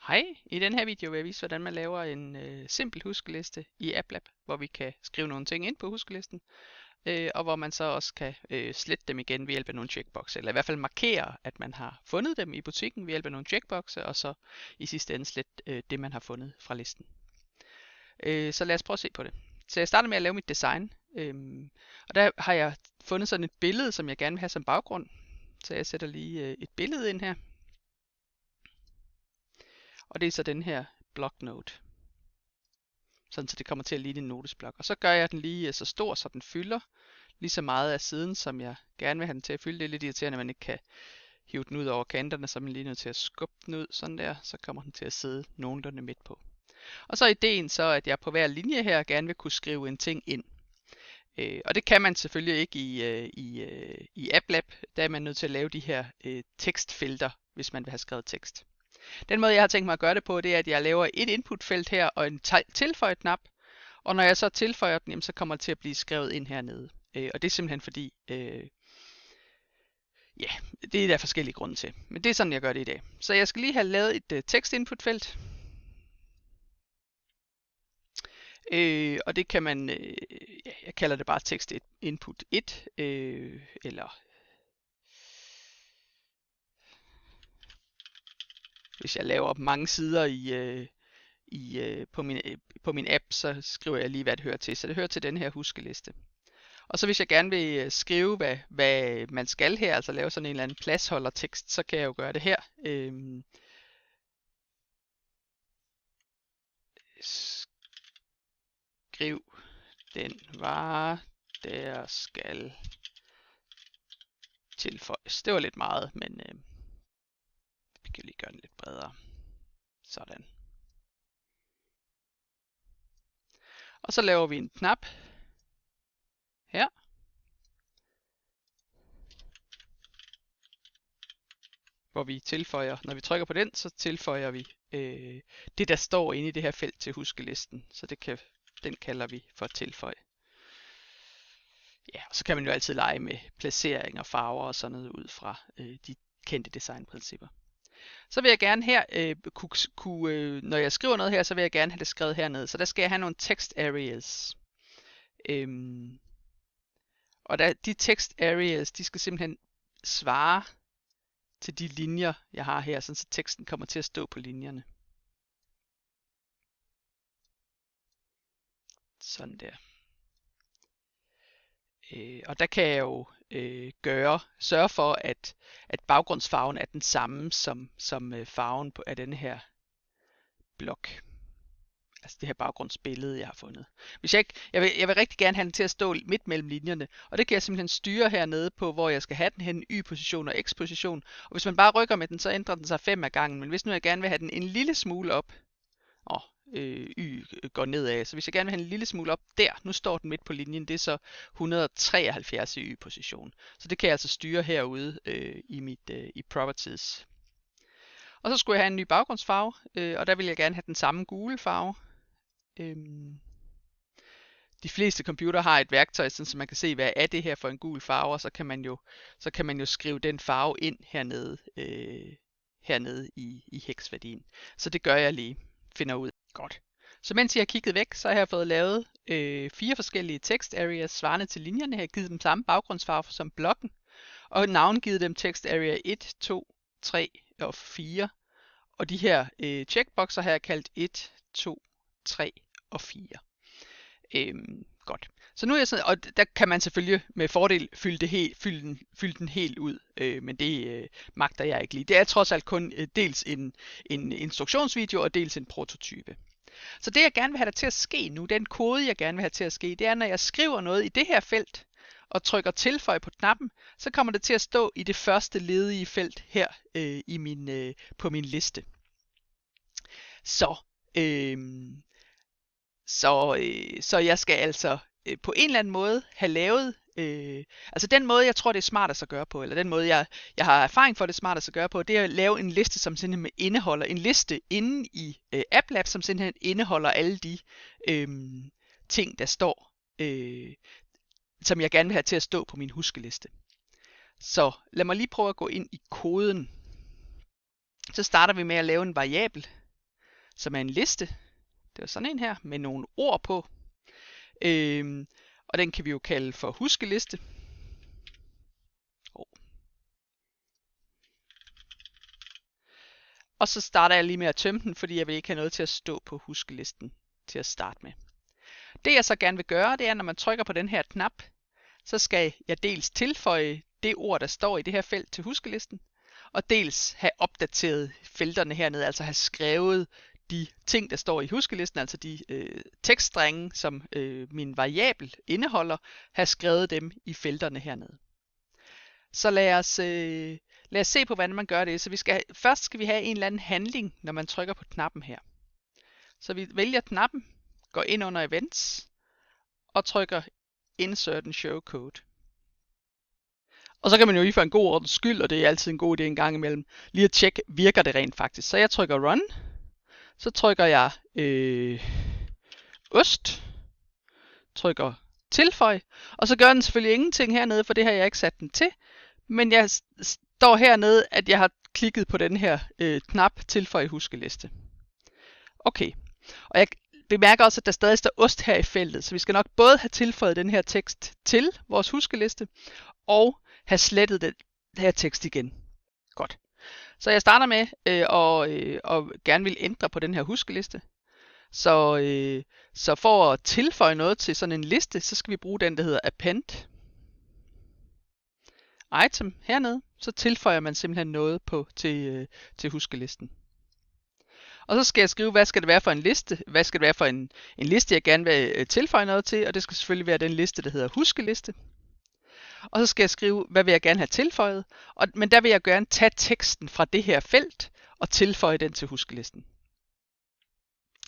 Hej, i den her video vil jeg vise, hvordan man laver en simpel huskeliste i AppLab, hvor vi kan skrive nogle ting ind på huskelisten, og hvor man så også kan slette dem igen ved hjælp af nogle checkbox, eller i hvert fald markere, at man har fundet dem i butikken ved hjælp af nogle checkboxe, og så i sidste ende slette det, man har fundet fra listen. Så lad os prøve at se på det. Så jeg starter med at lave mit design, og der har jeg fundet sådan et billede, som jeg gerne vil have som baggrund. Så jeg sætter lige et billede ind her. Og det er så den her bloknote. Sådan så det kommer til at ligne en notesblok. Og så gør jeg den lige så stor, så den fylder lige så meget af siden, som jeg gerne vil have den til at fylde. Det er lidt irriterende, at man ikke kan hive den ud over kanterne, så er man lige nødt til at skubbe den ud, sådan der. Så kommer den til at sidde nogenlunde midt på. Og så er ideen så, at jeg på hver linje her gerne vil kunne skrive en ting ind. Og det kan man selvfølgelig ikke i AppLab. Der er man nødt til at lave de her tekstfelter, hvis man vil have skrevet tekst. Den måde jeg har tænkt mig at gøre det på, det er, at jeg laver et inputfelt her og en tilføje-knap. Og når jeg så tilføjer den, så kommer det til at blive skrevet ind hernede. Og det er simpelthen fordi, ja, det er der forskellige grunde til. Men det er sådan, jeg gør det i dag. Så jeg skal lige have lavet et tekstinputfelt. Og det kan man, jeg kalder det bare tekst input 1, eller hvis jeg laver mange sider på min app, så skriver jeg lige, hvad det hører til. Så det hører til den her huskeliste. Og så hvis jeg gerne vil skrive, hvad man skal her, altså lave sådan en eller anden pladsholdertekst, så kan jeg jo gøre det her. Skriv den vare, der skal tilføjes. Det var lidt meget, men vi kan lige gøre den lidt bredere. Sådan. Og så laver vi en knap her. Hvor vi tilføjer, når vi trykker på den, så tilføjer vi det, der står inde i det her felt til huskelisten. Så den kalder vi for tilføj. Ja, og så kan man jo altid lege med placering og farver og sådan noget ud fra de kendte designprincipper. Så vil jeg gerne her, når jeg skriver noget her, så vil jeg gerne have det skrevet hernede. Så der skal jeg have nogle text areas. Og de text areas, de skal simpelthen svare til de linjer, jeg har her, så teksten kommer til at stå på linjerne. Sådan der. Og der kan jeg jo sørge for, at baggrundsfarven er den samme som farven af denne her blok. Altså det her baggrundsbillede, jeg har fundet. Jeg vil rigtig gerne have den til at stå midt mellem linjerne, og det kan jeg simpelthen styre hernede på, hvor jeg skal have den hen, y-position og x-position. Og hvis man bare rykker med den, så ændrer den sig 5 af gangen. Men hvis nu jeg gerne vil have den en lille smule op, y går nedad, så hvis jeg gerne vil have en lille smule op der, nu står den midt på linjen, det er så 173 i y-position. Så det kan jeg altså styre herude i properties. Og så skulle jeg have en ny baggrundsfarve, og der vil jeg gerne have den samme gule farve. De fleste computere har et værktøj, så man kan se, hvad er det her for en gul farve, og så kan man jo skrive den farve ind hernede i heksværdien. Så det gør jeg lige, finder ud. Godt. Så mens jeg har kigget væk, så har jeg fået lavet 4 forskellige text areas svarende til linjerne. Jeg har givet dem samme baggrundsfarve som blokken, og navngivet dem text area 1, 2, 3 og 4. Og de her checkboxer har jeg kaldt 1, 2, 3 og 4. Godt. Så nu er jeg sådan, og der kan man selvfølgelig med fordel fylde den helt ud, men det magter jeg ikke lige. Det er trods alt kun dels en instruktionsvideo og dels en prototype. Så det jeg gerne vil have der til at ske nu, den kode jeg gerne vil have til at ske, det er når jeg skriver noget i det her felt og trykker tilføj på knappen, så kommer det til at stå i det første ledige felt her på min liste. Så jeg skal altså på en eller anden måde have lavet, altså den måde jeg tror det er smartest at gøre på, eller den måde jeg har erfaring for det smartest at gøre på, det er at lave en liste som simpelthen indeholder en liste inde i AppLab, som simpelthen indeholder alle de ting der står, som jeg gerne vil have til at stå på min huskeliste. Så lad mig lige prøve at gå ind i koden. Så starter vi med at lave en variabel. som er en liste. Det er sådan en her, med nogle ord på. Og den kan vi jo kalde for huskeliste. Og så starter jeg lige med at tømme den, fordi jeg vil ikke have noget til at stå på huskelisten til at starte med. Det jeg så gerne vil gøre, det er, når man trykker på den her knap, så skal jeg dels tilføje det ord, der står i det her felt til huskelisten, og dels have opdateret felterne hernede, altså have skrevet de ting, der står i huskelisten, altså de tekststrenge, som min variabel indeholder, have skrevet dem i felterne hernede. Så lad os se på, hvordan man gør det. Så først skal vi have en eller anden handling, når man trykker på knappen her. Så vi vælger knappen, går ind under Events, og trykker Insert and Show Code. Og så kan man jo lige for en god ordens skyld, og det er altid en god idé en gang imellem, lige at tjekke, virker det rent faktisk. Så jeg trykker Run, så trykker jeg Ost, trykker Tilføj, og så gør den selvfølgelig ingenting hernede, for det har jeg ikke sat den til. Men jeg står hernede, at jeg har klikket på den her knap Tilføj huskeliste. Okay, og jeg bemærker også, at der stadig står ost her i feltet, så vi skal nok både have tilføjet den her tekst til vores huskeliste, og have slettet den her tekst igen. Godt. Så jeg starter med og gerne vil ændre på den her huskeliste. Så for at tilføje noget til sådan en liste, så skal vi bruge den, der hedder append item hernede. Så tilføjer man simpelthen noget til huskelisten. Og så skal jeg skrive, hvad skal det være for en liste? Hvad skal det være for en liste, jeg gerne vil tilføje noget til? Og det skal selvfølgelig være den liste, der hedder huskeliste. Og så skal jeg skrive, hvad vil jeg gerne have tilføjet? Men der vil jeg gerne tage teksten fra det her felt og tilføje den til huskelisten.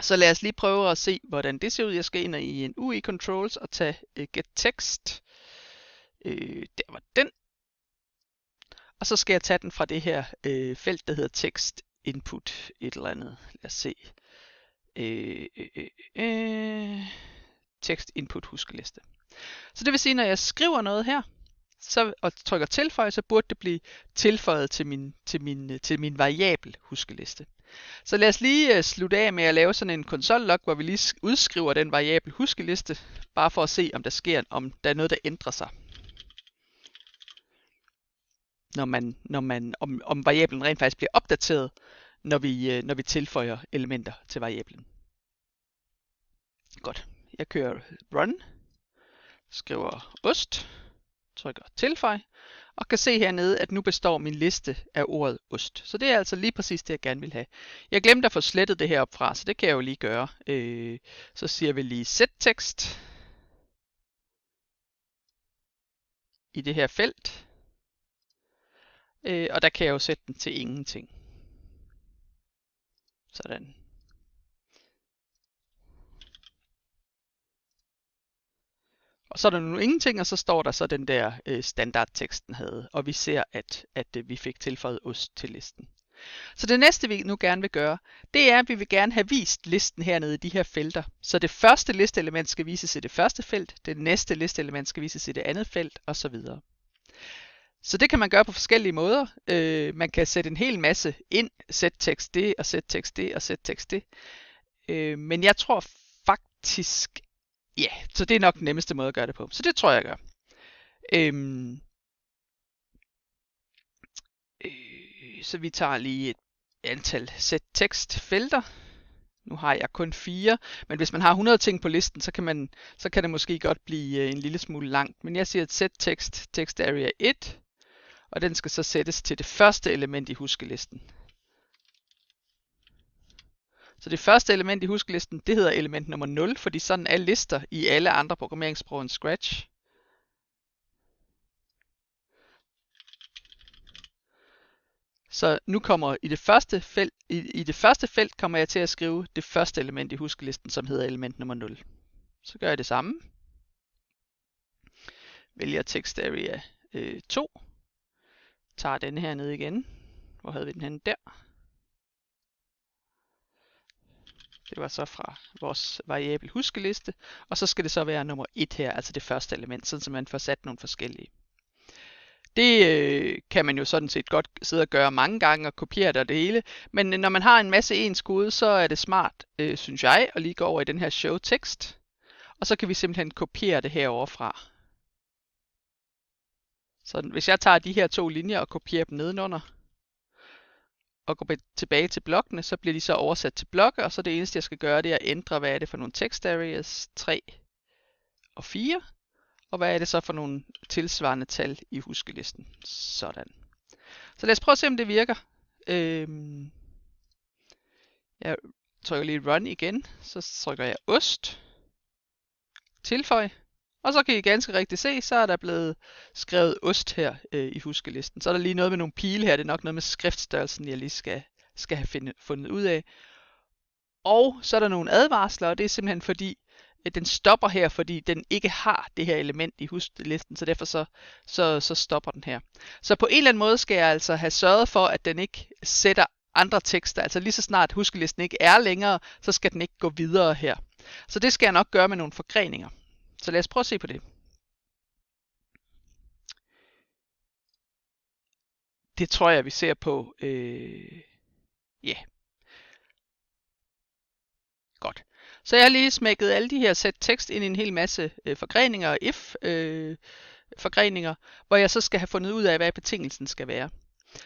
Så lad os lige prøve at se, hvordan det ser ud. Jeg skal ind i en UI Controls og tage Get Text. Der var den. Og så skal jeg tage den fra det her felt, der hedder Text Input et eller andet. Lad os se. Text Input huskeliste. Så det vil sige, når jeg skriver noget her, og trykker tilføje, så burde det blive tilføjet til min variabel huskeliste. Så lad os lige slutte af med at lave sådan en console-log, hvor vi lige udskriver den variabel huskeliste, bare for at se, om der er noget, der ændrer sig. Om variablen rent faktisk bliver opdateret, når vi tilføjer elementer til variablen. Godt. Jeg kører run, skriver ost, trykker tilføj, og kan se hernede, at nu består min liste af ordet ost. Så det er altså lige præcis det, jeg gerne vil have. Jeg glemte at få slettet det her op fra, så det kan jeg jo lige gøre. Så siger vi lige set tekst i det her felt. Og der kan jeg jo sætte den til ingenting. Sådan. Og så er der nu ingenting, og så står der så den der standardteksten havde. Og vi ser, at vi fik tilføjet ost til listen. Så det næste, vi nu gerne vil gøre, det er, at vi vil gerne have vist listen hernede i de her felter. Så det første listeelement skal vises i det første felt, det næste listeelement skal vises i det andet felt, osv. Så det kan man gøre på forskellige måder. Man kan sætte en hel masse ind, sæt tekst det, og sæt tekst det, og sæt tekst det. Men jeg tror faktisk, ja, så det er nok den nemmeste måde at gøre det på. Så det tror jeg gør. Så vi tager lige et antal sæt tekstfelter. Nu har jeg kun 4, men hvis man har 100 ting på listen, så kan det måske godt blive en lille smule langt. Men jeg siger et sæt text area 1, og den skal så sættes til det første element i huskelisten. Så det første element i huskelisten, det hedder element nummer 0, fordi sådan er lister i alle andre programmeringssprog end Scratch. Så nu kommer i det første felt kommer jeg til at skrive det første element i huskelisten, som hedder element nummer 0. Så gør jeg det samme. Vælger text area 2. Tager den her ned igen. Hvor havde vi den henne? Der. Det var så fra vores variabel huskeliste. Og så skal det så være nummer 1 her, altså det første element, sådan så man får sat nogle forskellige. Det kan man jo sådan set godt sidde og gøre mange gange og kopiere det og det hele. Men når man har en masse ens kode, så er det smart, synes jeg, at lige gå over i den her show tekst. Og så kan vi simpelthen kopiere det herovre fra. Så hvis jeg tager de her 2 linjer og kopierer dem nedenunder, og går tilbage til blokkene, så bliver de så oversat til blokke, og så det eneste jeg skal gøre, det er at ændre, hvad er det for nogle text areas, 3 og 4, og hvad er det så for nogle tilsvarende tal i huskelisten. Sådan. Så lad os prøve at se, om det virker. Jeg trykker lige run igen, så trykker jeg ost, tilføj, og så kan I ganske rigtigt se, så er der blevet skrevet ost her i huskelisten. Så er der lige noget med nogle pile her, det er nok noget med skriftstørrelsen, jeg lige skal have fundet ud af. Og så er der nogle advarsler, og det er simpelthen fordi, at den stopper her, fordi den ikke har det her element i huskelisten, så derfor så stopper den her. Så på en eller anden måde skal jeg altså have sørget for, at den ikke sætter andre tekster, altså lige så snart huskelisten ikke er længere, så skal den ikke gå videre her. Så det skal jeg nok gøre med nogle forgreninger. Så lad os prøve at se på det. Det tror jeg, vi ser på. Ja. Godt. Så jeg har lige smækket alle de her sæt tekst ind i en hel masse forgreninger og if forgreninger, hvor jeg så skal have fundet ud af, hvad betingelsen skal være.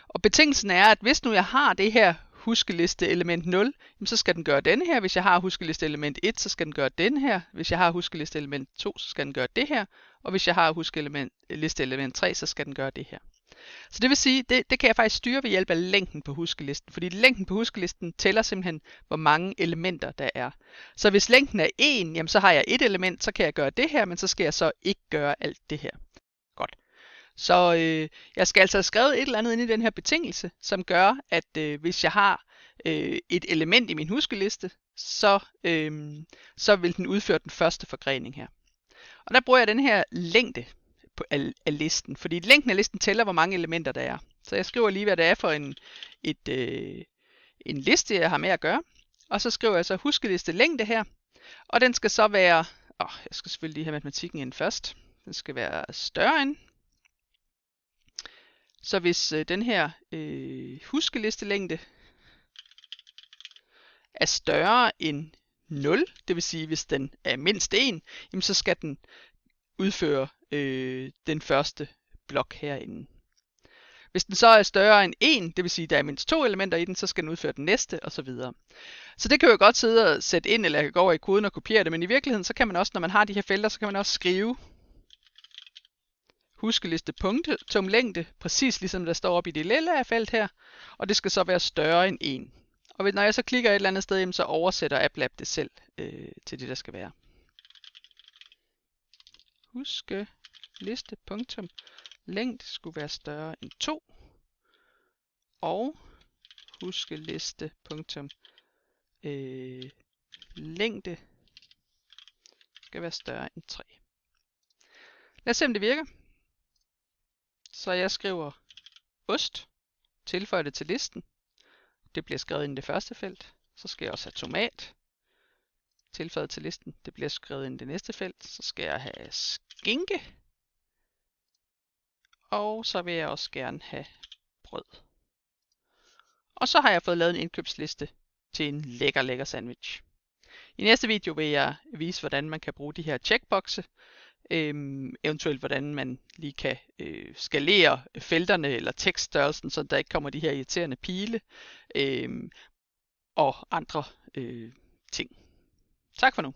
Og betingelsen er, at hvis nu jeg har det her huskeliste element 0, så skal den gøre denne her. Hvis jeg har huskeliste element 1, så skal den gøre den her. Hvis jeg har huskeliste element 2, så skal den gøre det her. Og hvis jeg har huskeliste element 3, så skal den gøre det her. Så det vil sige, det kan jeg faktisk styre ved hjælp af længden på huskelisten. Fordi længden på huskelisten tæller simpelthen, hvor mange elementer der er. Så hvis længden er 1, jamen så har jeg et element, så kan jeg gøre det her, men så skal jeg så ikke gøre alt det her. Godt. Så jeg skal altså have skrevet et eller andet ind i den her betingelse, som gør, at hvis jeg har et element i min huskeliste, så vil den udføre den første forgrening her. Og der bruger jeg den her længde af listen, fordi længden af listen tæller, hvor mange elementer der er. Så jeg skriver lige, hvad det er for en liste, jeg har med at gøre. Og så skriver jeg så huskeliste længde her. Og den skal så være, jeg skal selvfølgelig lige have matematikken ind først. Den skal være større end. Så hvis den her huskelistelængde er større end 0, det vil sige, hvis den er mindst 1, jamen så skal den udføre den første blok herinde. Hvis den så er større end 1, det vil sige, at der er mindst 2 elementer i den, så skal den udføre den næste, osv. Så det kan jo godt sidde og sætte ind, eller jeg kan gå over i koden og kopiere det, men i virkeligheden, så kan man også, når man har de her felter, så kan man også skrive huskeliste punktum længde, præcis ligesom der står oppe i det lille felt her, og det skal så være større end 1. Og når jeg så klikker et eller andet sted, så oversætter AppLab det selv til det, der skal være. Huskeliste punktum længde skulle være større end 2, og huskeliste punktum længde skal være større end 3. Lad os se, om det virker. Så jeg skriver ost, tilføjer det til listen. Det bliver skrevet ind i det første felt. Så skal jeg også have tomat, tilføjet til listen. Det bliver skrevet ind i det næste felt. Så skal jeg have skinke. Og så vil jeg også gerne have brød. Og så har jeg fået lavet en indkøbsliste til en lækker sandwich. I næste video vil jeg vise, hvordan man kan bruge de her checkboxe. Eventuelt hvordan man lige kan skalere felterne eller tekststørrelsen, så der ikke kommer de her irriterende pile og andre ting. Tak for nu.